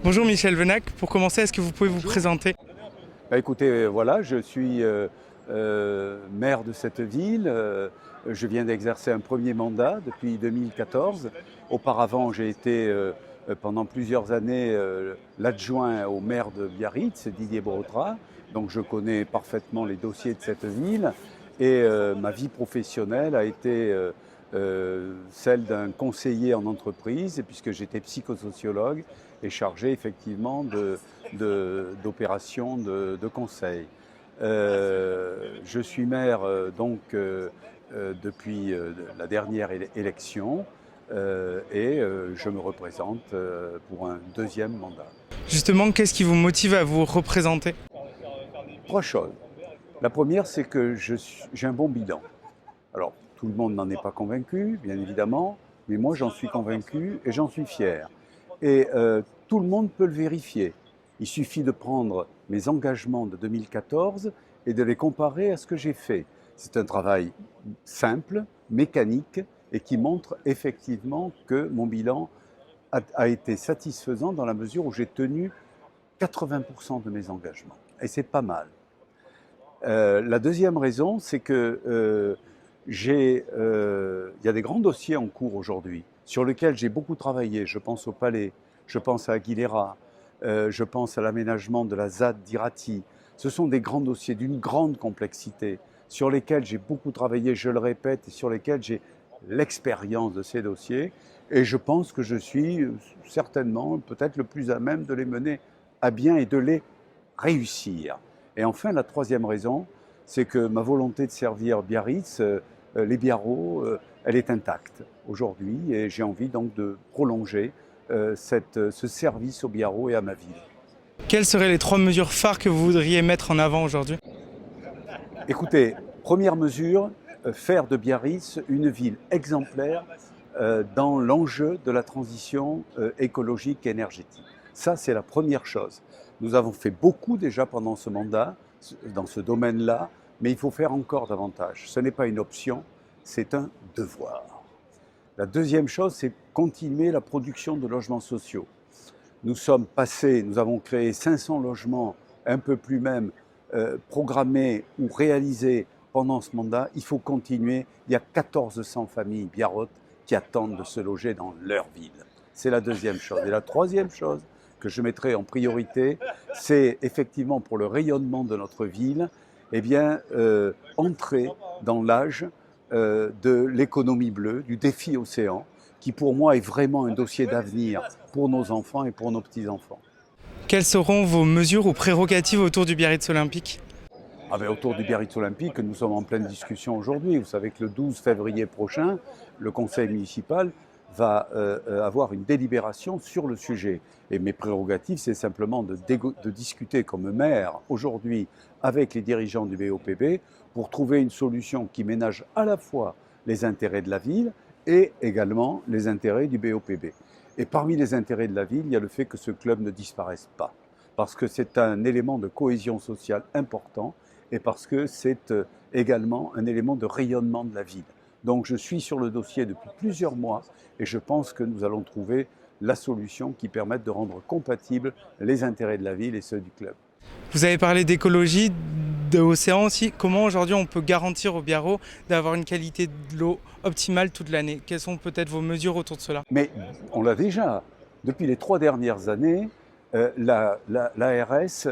Bonjour Michel Venac, pour commencer, est-ce que vous pouvez vous présenter? Écoutez, voilà, je suis maire de cette ville. Je viens d'exercer un premier mandat depuis 2014. Auparavant, j'ai été pendant plusieurs années l'adjoint au maire de Biarritz, Didier Brotra. Donc je connais parfaitement les dossiers de cette ville. Et ma vie professionnelle a été celle d'un conseiller en entreprise, puisque j'étais psychosociologue et chargé effectivement d'opérations de conseil. Je suis maire depuis la dernière élection et je me représente pour un deuxième mandat. Justement, qu'est-ce qui vous motive à vous représenter? Trois choses. La première, c'est que j'ai un bon bilan. Alors, tout le monde n'en est pas convaincu, bien évidemment, mais moi j'en suis convaincu et j'en suis fier. Et tout le monde peut le vérifier. Il suffit de prendre mes engagements de 2014 et de les comparer à ce que j'ai fait. C'est un travail simple, mécanique, et qui montre effectivement que mon bilan a été satisfaisant dans la mesure où j'ai tenu 80% de mes engagements. Et c'est pas mal. La deuxième raison, c'est que il y a des grands dossiers en cours aujourd'hui sur lesquels j'ai beaucoup travaillé. Je pense au Palais, je pense à Aguilera, je pense à l'aménagement de la ZAD d'Irati. Ce sont des grands dossiers d'une grande complexité sur lesquels j'ai beaucoup travaillé, je le répète, et sur lesquels j'ai l'expérience de ces dossiers. Et je pense que je suis certainement peut-être le plus à même de les mener à bien et de les réussir. Et enfin, la troisième raison, c'est que ma volonté de servir Biarritz, les Biarros, elle est intacte aujourd'hui et j'ai envie donc de prolonger ce service aux Biarros et à ma ville. Quelles seraient les 3 mesures phares que vous voudriez mettre en avant aujourd'hui? Écoutez, première mesure, faire de Biarritz une ville exemplaire dans l'enjeu de la transition écologique et énergétique. Ça, c'est la première chose. Nous avons fait beaucoup déjà pendant ce mandat, dans ce domaine-là, mais il faut faire encore davantage. Ce n'est pas une option, c'est un devoir. La deuxième chose, c'est continuer la production de logements sociaux. Nous avons créé 500 logements, un peu plus même, programmés ou réalisés pendant ce mandat. Il faut continuer. Il y a 1400 familles biarrotes qui attendent de se loger dans leur ville. C'est la deuxième chose. Et la troisième chose que je mettrai en priorité, c'est effectivement pour le rayonnement de notre ville, entrer dans l'âge de l'économie bleue, du défi océan, qui pour moi est vraiment un dossier d'avenir pour nos enfants et pour nos petits-enfants. Quelles seront vos mesures ou prérogatives autour du Biarritz Olympique? Autour du Biarritz Olympique, nous sommes en pleine discussion aujourd'hui. Vous savez que le 12 février prochain, le conseil municipal va avoir une délibération sur le sujet. Et mes prérogatives, c'est simplement de discuter comme maire aujourd'hui avec les dirigeants du BOPB pour trouver une solution qui ménage à la fois les intérêts de la ville et également les intérêts du BOPB. Et parmi les intérêts de la ville, il y a le fait que ce club ne disparaisse pas, parce que c'est un élément de cohésion sociale important et parce que c'est également un élément de rayonnement de la ville. Donc je suis sur le dossier depuis plusieurs mois et je pense que nous allons trouver la solution qui permette de rendre compatibles les intérêts de la ville et ceux du club. Vous avez parlé d'écologie, d'océan aussi. Comment aujourd'hui on peut garantir aux Biarros d'avoir une qualité de l'eau optimale toute l'année? Quelles sont peut-être vos mesures autour de cela? Mais on l'a déjà. Depuis les 3 dernières années, l'ARS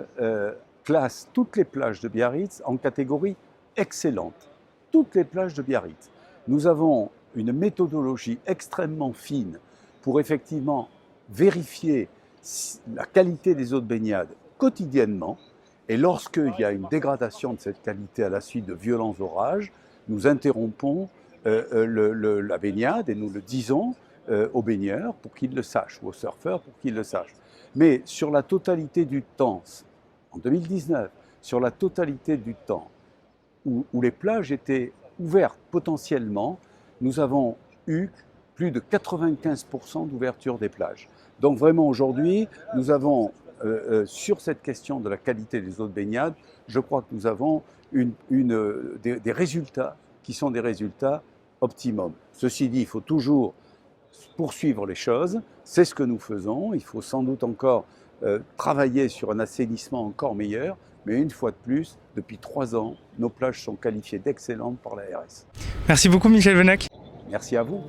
classe toutes les plages de Biarritz en catégorie excellente. Toutes les plages de Biarritz. Nous avons une méthodologie extrêmement fine pour effectivement vérifier la qualité des eaux de baignade quotidiennement. Et lorsqu'il y a une dégradation de cette qualité à la suite de violents orages, nous interrompons la baignade et nous le disons aux baigneurs pour qu'ils le sachent, ou aux surfeurs pour qu'ils le sachent. Mais sur la totalité du temps, en 2019, sur la totalité du temps où les plages étaient ouvertes potentiellement, nous avons eu plus de 95% d'ouverture des plages. Donc vraiment aujourd'hui, nous avons sur cette question de la qualité des eaux de baignade, je crois que nous avons des résultats qui sont des résultats optimum. Ceci dit, il faut toujours poursuivre les choses. C'est ce que nous faisons. Il faut sans doute encore travailler sur un assainissement encore meilleur. Mais une fois de plus, depuis 3 ans, nos plages sont qualifiées d'excellentes par l'ARS. Merci beaucoup Michel Venac. Merci à vous.